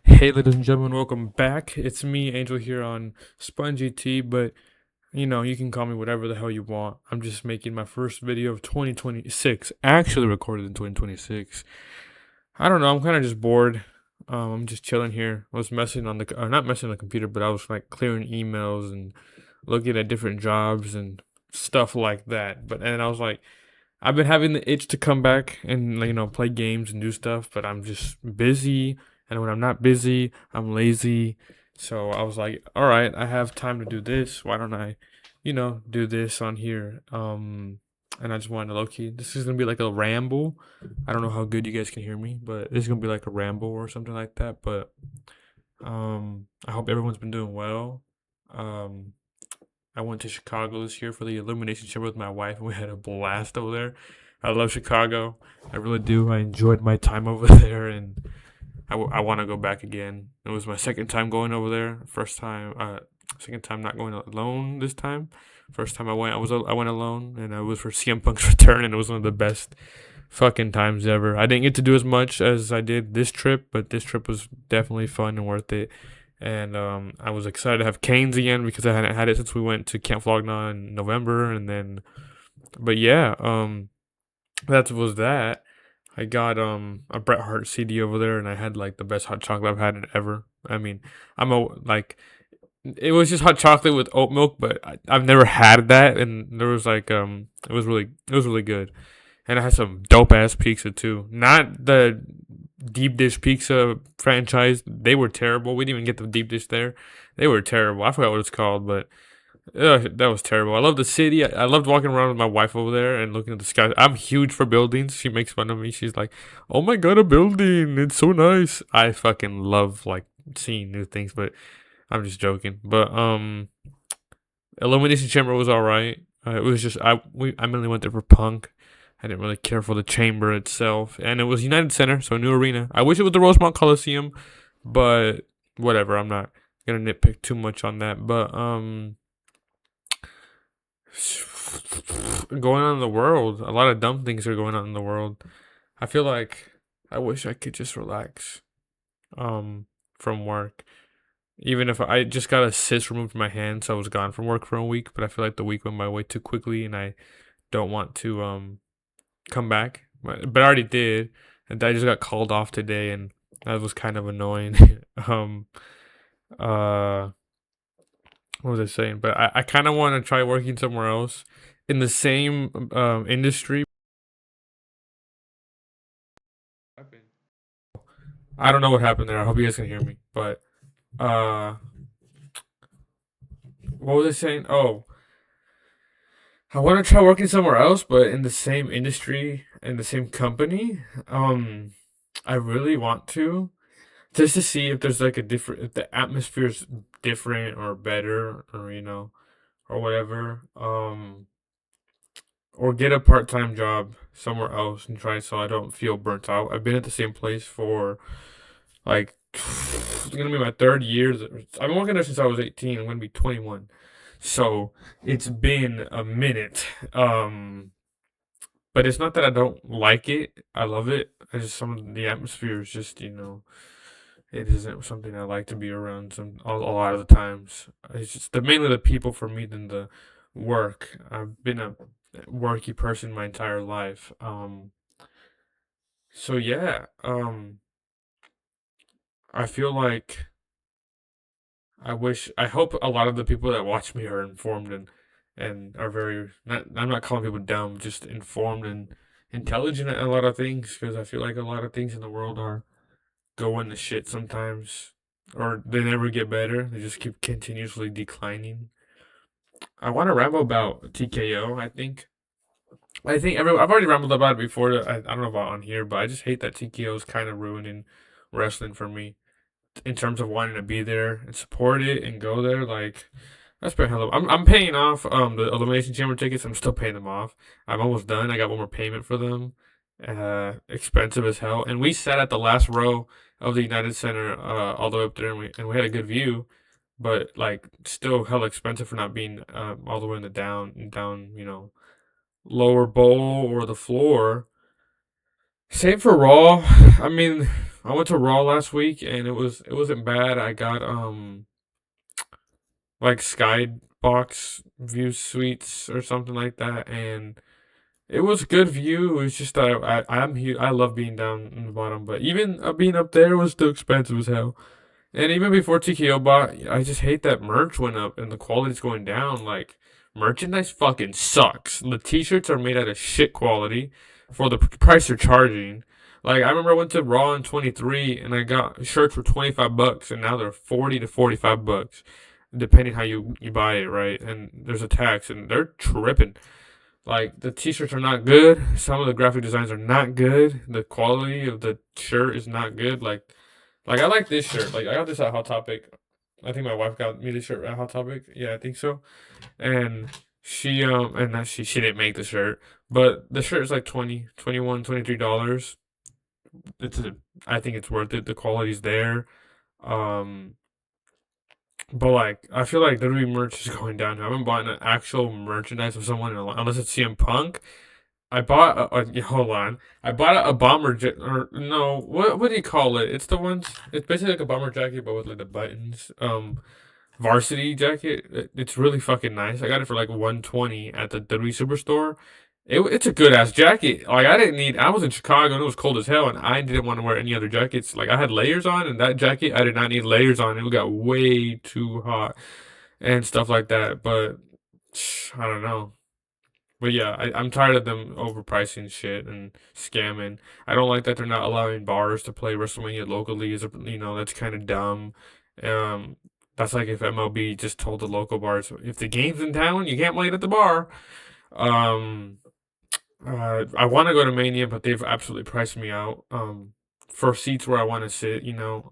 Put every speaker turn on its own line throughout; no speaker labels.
Hey, ladies and gentlemen, welcome back. It's me, Angel, here on Spongy T, but you can call me whatever the hell you want. I'm just making my first video of 2026, actually recorded in 2026. I don't know, I'm kind of just bored. I'm just chilling here. I was messing on not messing on the computer, but I was like clearing emails and looking at different jobs and stuff like that. And I was like, I've been having the itch to come back and play games and do stuff, but I'm just busy. And when I'm not busy, I'm lazy. So I was like, all right, I have time to do this. Why don't I, do this on here? And I just wanted to low key. This is gonna be like a ramble. I don't know how good you guys can hear me, but this is gonna be like a ramble or something like that. But I hope everyone's been doing well. Um, I went to Chicago this year for the Illumination Chamber with my wife, and we had a blast over there. I love Chicago. I really do. I enjoyed my time over there, and I want to go back again. It was my second time going over there. Second time not going alone this time. First time I went alone, and I was for CM Punk's return, and it was one of the best fucking times ever. I didn't get to do as much as I did this trip, but this trip was definitely fun and worth it. And I was excited to have canes again because I hadn't had it since we went to Camp Flogna in November. And then, but yeah, that was that. I got a Bret Hart CD over there, and I had like the best hot chocolate I've had ever. I mean, I'm a like it was just hot chocolate with oat milk, but I've never had that, and there was like it was really good, and I had some dope ass pizza too. Not the deep dish pizza franchise; they were terrible. We didn't even get the deep dish there; they were terrible. I forgot what it's called, but that was terrible. I love the city. I loved walking around with my wife over there and looking at the sky. I'm huge for buildings. She makes fun of me. She's like, "Oh my god, a building! It's so nice." I fucking love like seeing new things, but I'm just joking. But Illumination Chamber was all right. It was just I mainly went there for punk. I didn't really care for the chamber itself, and it was United Center, so a new arena. I wish it was the Rosemont Coliseum, but whatever. I'm not gonna nitpick too much on that. But going on in the world, a lot of dumb things are going on in the world. I feel like I wish I could just relax from work. Even if I just got a cyst removed from my hand, so I was gone from work for a week, but I feel like the week went by way too quickly and I don't want to come back. But I already did. And I just got called off today and that was kind of annoying. um uh what was I saying? But I kind of want to try working somewhere else in the same industry. I don't know what happened there. I hope you guys can hear me. But uh what was I saying? Oh, I want to try working somewhere else, but in the same industry, in the same company. I really want to just to see if there's like a different, if the atmosphere's different or better, or or whatever. Or get a part-time job somewhere else and try so I don't feel burnt out. I've been at the same place for like it's gonna be my third year. I've been working there since I was 18. I'm gonna be 21. So it's been a minute. But it's not that I don't like it. I love it. I just some of the atmosphere is just it isn't something I like to be around. A lot of the times, it's just mainly the people for me than the work. I've been a worky person my entire life. So yeah. I feel like I hope a lot of the people that watch me are informed and are very not. I'm not calling people dumb, just informed and intelligent at a lot of things because I feel like a lot of things in the world are going to shit sometimes, or they never get better. They just keep continuously declining. I want to ramble about TKO. I've already rambled about it before. I don't know about on here, but I just hate that TKO is kind of ruining wrestling for me in terms of wanting to be there and support it and go there. Like that's pretty hell. I'm paying off the Elimination Chamber tickets. I'm still paying them off. I'm almost done. I got one more payment for them. Expensive as hell. And we sat at the last row of the United Center all the way up there, and we had a good view. But like, still hell expensive for not being all the way in the down lower bowl or the floor. Same for Raw. I mean, I went to Raw last week and it wasn't bad. I got like skybox view suites or something like that, and it was good view. It was just that I love being down in the bottom, but even being up there was still expensive as hell. And even before TKO bought, I just hate that merch went up and the quality's going down. Like, merchandise fucking sucks. The t-shirts are made out of shit quality for the price they're charging. Like, I remember I went to Raw in 23 and I got shirts for 25 bucks and now they're 40 to 45 bucks, depending how you buy it, right? And there's a tax and they're tripping. Like, the t-shirts are not good. Some of the graphic designs are not good. The quality of the shirt is not good. Like I like this shirt. Like I got this at Hot Topic. I think my wife got me this shirt at Hot Topic. Yeah, I think so. And she didn't make the shirt, but the shirt is like 20, 21, $23. It's a, I think it's worth it. The quality's there. Um but like I feel like WWE merch is going down. I haven't bought an actual merchandise of someone unless it's CM Punk. I bought hold on. I bought a bomber or no, what do you call it? It's the ones. It's basically like a bomber jacket, but with like the buttons. Varsity jacket. It's really fucking nice. I got it for like 120 at the WWE Superstore. It's a good ass jacket. Like I didn't need. I was in Chicago and it was cold as hell, and I didn't want to wear any other jackets. Like I had layers on, and that jacket I did not need layers on. It got way too hot and stuff like that. But I don't know. But yeah, I'm tired of them overpricing shit and scamming. I don't like that they're not allowing bars to play WrestleMania locally. That's kind of dumb. Um, that's like if MLB just told the local bars, if the game's in town, you can't play it at the bar. Um, I want to go to Mania, but they've absolutely priced me out. For seats where I want to sit,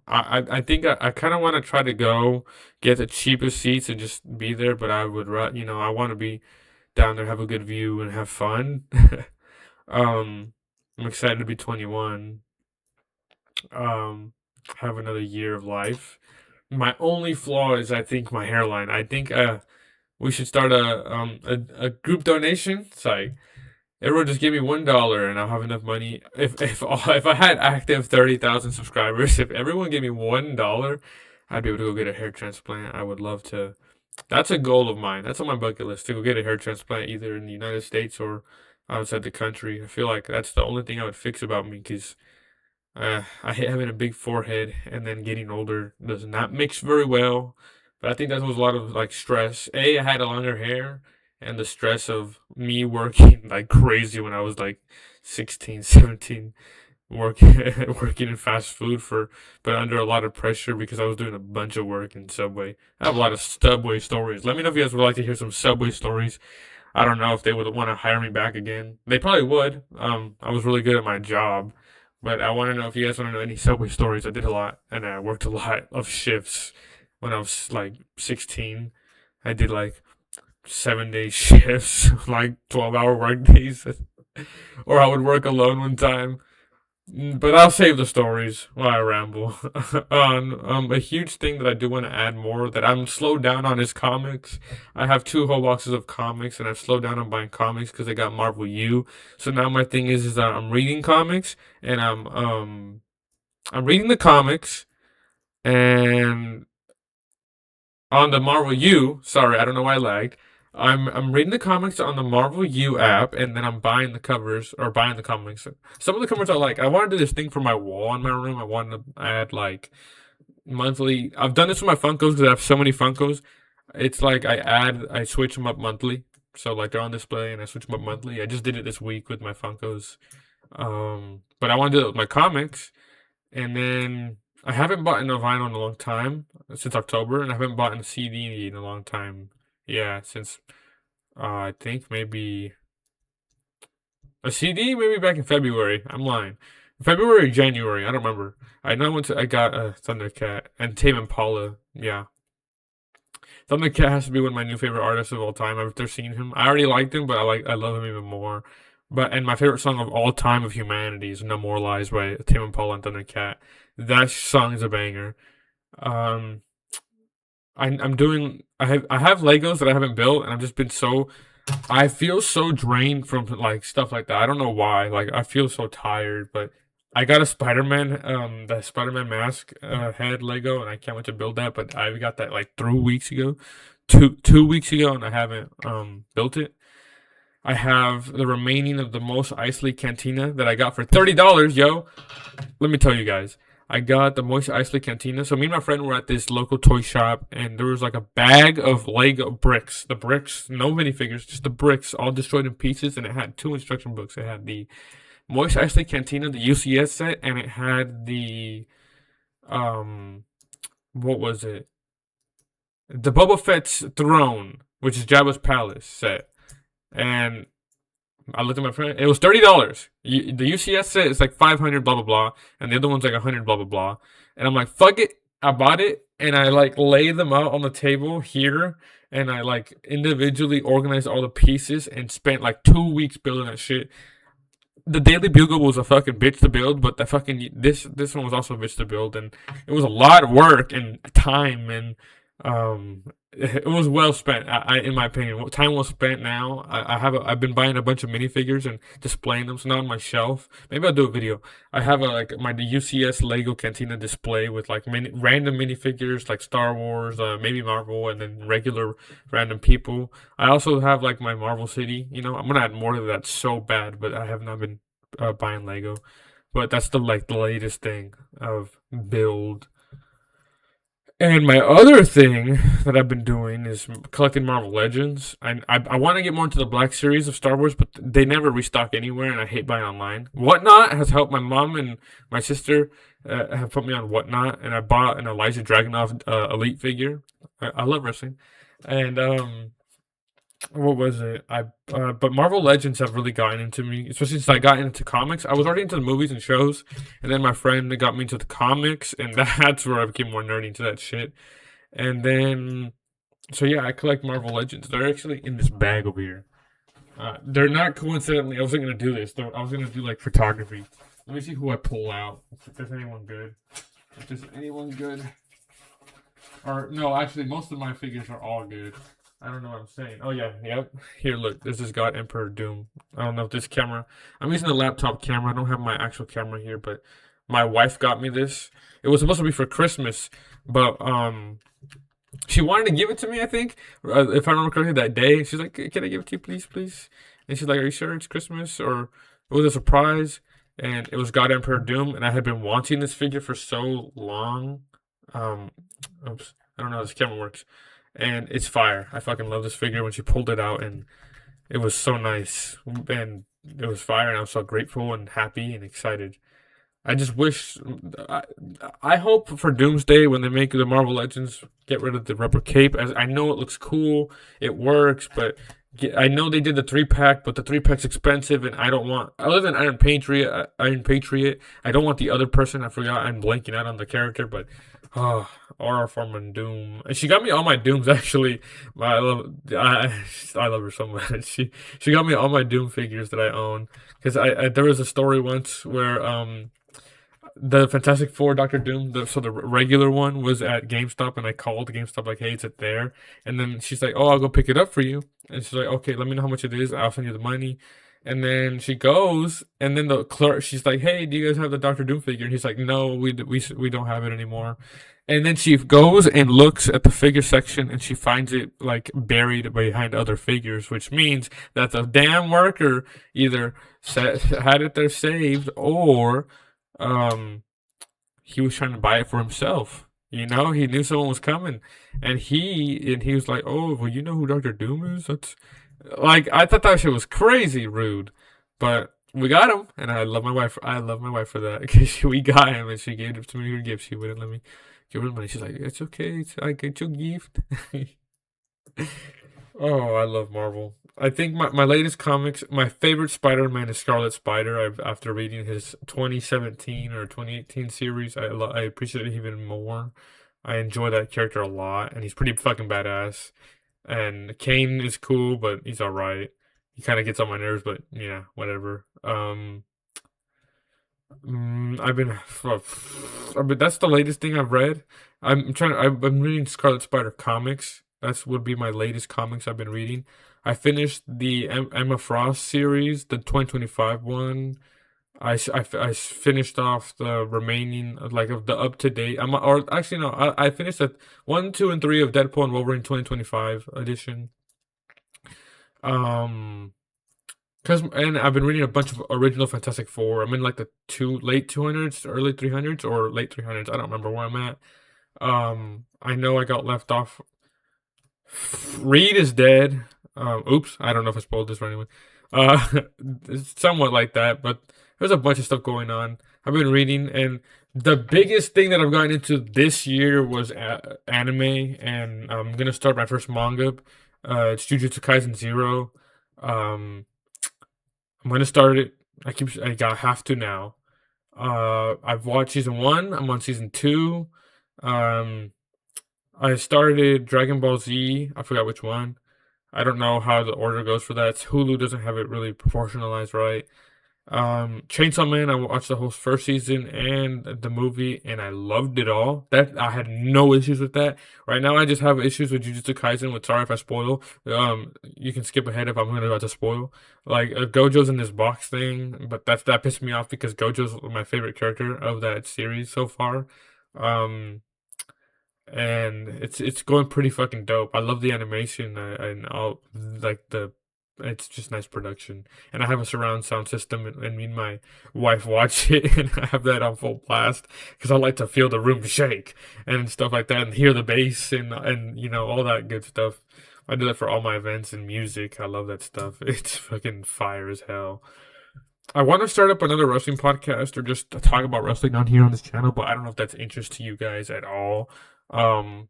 I think I kind of want to try to go get the cheapest seats and just be there. But I would, I want to be down there, have a good view, and have fun. um, I'm excited to be 21. Have another year of life. My only flaw is I think my hairline. I think we should start a group donation site. Everyone just give me $1 and I'll have enough money. If I had active 30,000 subscribers, if everyone gave me $1, I'd be able to go get a hair transplant. I would love to. That's a goal of mine. That's on my bucket list to go get a hair transplant either in the United States or outside the country. I feel like that's the only thing I would fix about me because I hate having a big forehead and then getting older does not mix very well. But I think that was a lot of like stress. I had a longer hair and the stress of me working like crazy when I was like 16, 17, working working in fast food but under a lot of pressure because I was doing a bunch of work in Subway. I have a lot of Subway stories. Let me know if you guys would like to hear some Subway stories. I don't know if they would want to hire me back again. They probably would. I was really good at my job, but I want to know if you guys want to know any Subway stories. I did a lot, and I worked a lot of shifts when I was like 16. I did like 7 day shifts, like 12-hour work days, or I would work alone one time. But I'll save the stories while I ramble. A huge thing that I do want to add more that I'm slowed down on is comics. I have two whole boxes of comics, and I've slowed down on buying comics because I got Marvel Yooo. So now my thing is that I'm reading comics, and I'm reading the comics, and on the Marvel U. Sorry, I don't know why I lagged. I'm reading the comics on the Marvel U app, and then I'm buying the covers or buying the comics. Some of the covers I like. I want to do this thing for my wall in my room. I want to add like monthly. I've done this with my Funkos because I have so many Funkos. It's like I switch them up monthly. So like they're on display, and I switch them up monthly. I just did it this week with my Funkos. But I want to do it with my comics. And then I haven't bought a vinyl in a long time, since October, and I haven't bought a CD in a long time. Yeah, since I think maybe a CD, maybe back in February. I'm lying. February, January, I don't remember. I know I got a Thundercat and Tame Impala. Yeah, Thundercat has to be one of my new favorite artists of all time. After seeing him, I already liked him, but I love him even more. And my favorite song of all time of humanity is "No More Lies" by Tame Impala and Thundercat. That song is a banger. Um, I'm doing. I have Legos that I haven't built, and I've just been so. I feel so drained from like stuff like that. I don't know why. Like I feel so tired, but I got a Spider-Man, the Spider-Man mask head Lego, and I can't wait to build that. But I got that like 3 weeks ago, two weeks ago, and I haven't built it. I have the remaining of the Most Eisley Cantina that I got for $30. Yo, let me tell you guys. I got the Moist Eisley Cantina. So me and my friend were at this local toy shop, and there was like a bag of Lego bricks. The bricks, no minifigures, just the bricks, all destroyed in pieces, and it had two instruction books. It had the Moist Eisley Cantina, the UCS set, and it had the um, what was it? The Boba Fett's throne, which is Jabba's palace set, and I looked at my friend. It was $30. The UCS set is like 500 blah blah blah, and the other one's like 100 blah blah blah. And I'm like, fuck it. I bought it, and I like lay them out on the table here, and I like individually organized all the pieces and spent like 2 weeks building that shit. The Daily Bugle was a fucking bitch to build, but the fucking this one was also a bitch to build, and it was a lot of work and time, and um it was well spent. In my opinion, time well spent. Now I've been buying a bunch of minifigures and displaying them, so now on my shelf. Maybe I'll do a video. I have a like my UCS Lego Cantina display with like random minifigures like Star Wars, maybe Marvel, and then regular random people. I also have like my Marvel City. You know, I'm gonna add more to that so bad, but I have not been buying Lego. But that's the latest thing of build. And my other thing that I've been doing is collecting Marvel Legends. I want to get more into the Black Series of Star Wars, but they never restock anywhere, and I hate buying online. Whatnot has helped. My mom and my sister have put me on Whatnot, and I bought an Elijah Dragunov Elite figure. I love wrestling, and what was it? But Marvel Legends have really gotten into me, especially since I got into comics. I was already into the movies and shows, and then my friend got me into the comics, and that's where I became more nerdy into that shit. And then, so yeah, I collect Marvel Legends. They're actually in this bag over here. They're not coincidentally. I wasn't gonna do this. I was gonna do like photography. Let me see who I pull out. If there's anyone good. If there's anyone good. Or no, actually, most of my figures are all good. I don't know what I'm saying. Oh yeah, yep. Here, look. This is God Emperor Doom. I don't know if this camera. I'm using a laptop camera. I don't have my actual camera here, but my wife got me this. It was supposed to be for Christmas, but she wanted to give it to me. I think, if I remember correctly, that day she's like, "Can I give it to you, please, please?" And she's like, "Are you sure it's Christmas or it was a surprise?" And it was God Emperor Doom, and I had been wanting this figure for so long. Um, oops, I don't know how this camera works, and it's fire. I fucking love this figure. When she pulled it out, and it was so nice, and it was fire, and I was so grateful and happy and excited. I just wish. I, I hope for Doomsday when they make the Marvel Legends get rid of the rubber cape. As I know it looks cool, it works, but I know they did the 3 pack, but the 3 pack's expensive, and I don't want other than Iron Patriot. Iron Patriot. I don't want the other person. I forgot. I'm blanking out on the character, but oh, Aura Foreman Doom. And she got me all my Dooms actually. I love her so much. She got me all my Doom figures that I own because I there was a story once where the Fantastic Four Doctor Doom, so the regular one was at GameStop, and I called GameStop like, "Hey, is it there?" And then she's like, "Oh, I'll go pick it up for you." And she's like, "Okay, let me know how much it is. I'll send you the money." And then she goes, and then the clerk, she's like, "Hey, do you guys have the Doctor Doom figure?" And he's like, "No, we don't have it anymore." And then she goes and looks at the figure section, and she finds it like buried behind other figures, which means that the damn worker either had it there saved, or um he was trying to buy it for himself. You know, he knew someone was coming, and he was like, "Oh, well, you know who Doctor Doom is?" That's like I thought that shit was crazy rude, but we got him, and I love my wife. I love my wife for that because we got him, and she gave it to me her gift. She wouldn't let me give her money. She's like, "It's okay. I get your gift." Oh, I love Marvel. I think my latest comics, my favorite Spider-Man is Scarlet Spider. After reading his 2017 or 2018 series, I appreciate it even more. I enjoy that character a lot, and he's pretty fucking badass. And Kane is cool, but he's all right. He kind of gets on my nerves, but yeah, whatever. I've been, that's the latest thing I've read. I'm reading Scarlet Spider comics. That's would be my latest comics I've been reading. I finished the Emma Frost series, the 2025 one. I finished off the remaining like of the up to date. Or actually no, I finished at 1, 2, and 3 of Deadpool and Wolverine 2025 edition. Um, cause and I've been reading a bunch of original Fantastic Four. I'm in like the late 200s, early 300s, or late 300s. I don't remember where I'm at. I know I got left off. Reed is dead. Oops, I don't know if I spoiled this for anyone. It's somewhat like that, but there's a bunch of stuff going on. I've been reading, and the biggest thing that I've gotten into this year was anime, and I'm gonna start my first manga. It's Jujutsu Kaisen Zero. Um, I'm gonna start it. Have to now. I've watched season one. I'm on season two. Um, I started Dragon Ball Z. I forgot which one. I don't know how the order goes for that. Hulu doesn't have it really proportionalized right. Chainsaw Man, I watched the whole first season and the movie, and I loved it all. That I had no issues with that. Right now, I just have issues with Jujutsu Kaisen. With sorry if I spoil. You can skip ahead if I'm gonna about to spoil. Like Gojo's in this box thing, but that pissed me off because Gojo's my favorite character of that series so far. Um, and it's going pretty fucking dope. I love the animation and all like the it's just nice production. And I have a surround sound system, and me and my wife watch it, and I have that on full blast because I like to feel the room shake and stuff like that, and hear the bass and all that good stuff. I do that for all my events and music. I love that stuff. It's fucking fire as hell. I want to start up another wrestling podcast or just talk about wrestling on here on this channel, but I don't know if that's interest to you guys at all. Um,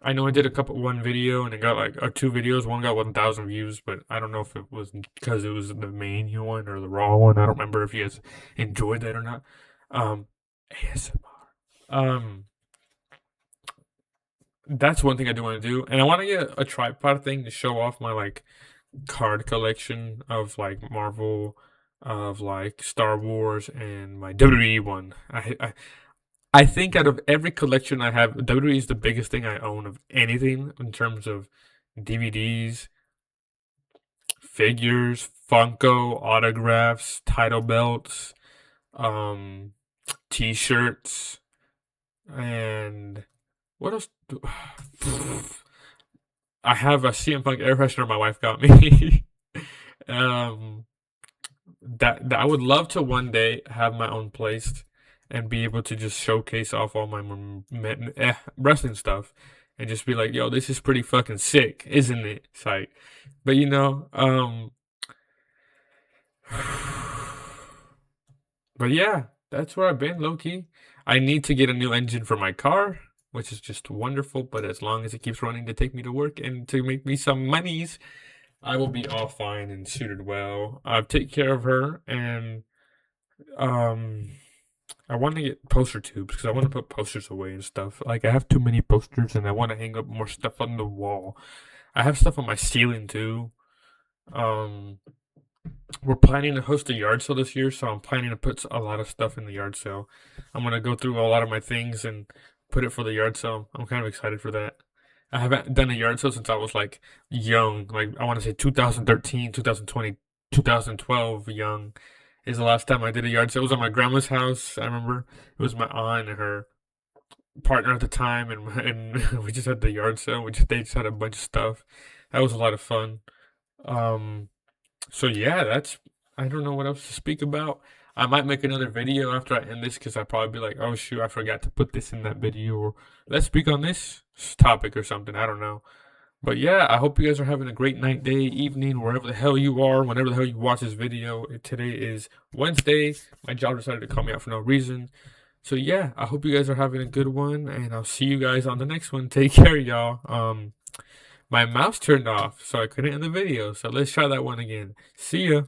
I know I did one video and it got like or two videos. One got 1,000 views, but I don't know if it was because it was the main one or the raw one. I don't remember if you guys enjoyed that or not. ASMR. That's one thing I do want to do, and I want to get a tripod thing to show off my like card collection of like Marvel, of like Star Wars, and my WWE one. I think out of every collection I have, WWE is the biggest thing I own of anything in terms of DVDs, figures, Funko, autographs, title belts, um, T-shirts, and what else? I have a CM Punk air freshener my wife got me. um, that I would love to one day have my own place and be able to just showcase off all my wrestling stuff and just be like, yo, this is pretty fucking sick, isn't it? It's like, but but yeah, that's where I've been, low key. I need to get a new engine for my car, which is just wonderful. But as long as it keeps running to take me to work and to make me some monies, I will be all fine and suited well. I'll take care of her, and um, I want to get poster tubes because I want to put posters away and stuff. Like I have too many posters, and I want to hang up more stuff on the wall. I have stuff on my ceiling too. Um, we're planning to host a yard sale this year, so I'm planning to put a lot of stuff in the yard sale. I'm gonna go through a lot of my things and put it for the yard sale. I'm kind of excited for that. I haven't done a yard sale since I was like young. Like I want to say 2013, 2020, 2012 young is the last time I did a yard sale. It was at my grandma's house. I remember it was my aunt and her partner at the time, and we just had the yard sale. They just had a bunch of stuff. That was a lot of fun. Um, so yeah, that's I don't know what else to speak about. I might make another video after I end this because I'll probably be like, oh shoot, I forgot to put this in that video, or let's speak on this topic or something. I don't know. But yeah, I hope you guys are having a great night, day, evening, wherever the hell you are, whenever the hell you watch this video. Today is Wednesday. My job decided to call me out for no reason. So yeah, I hope you guys are having a good one, and I'll see you guys on the next one. Take care, y'all. My mouse turned off, so I couldn't end the video. So let's try that one again. See ya.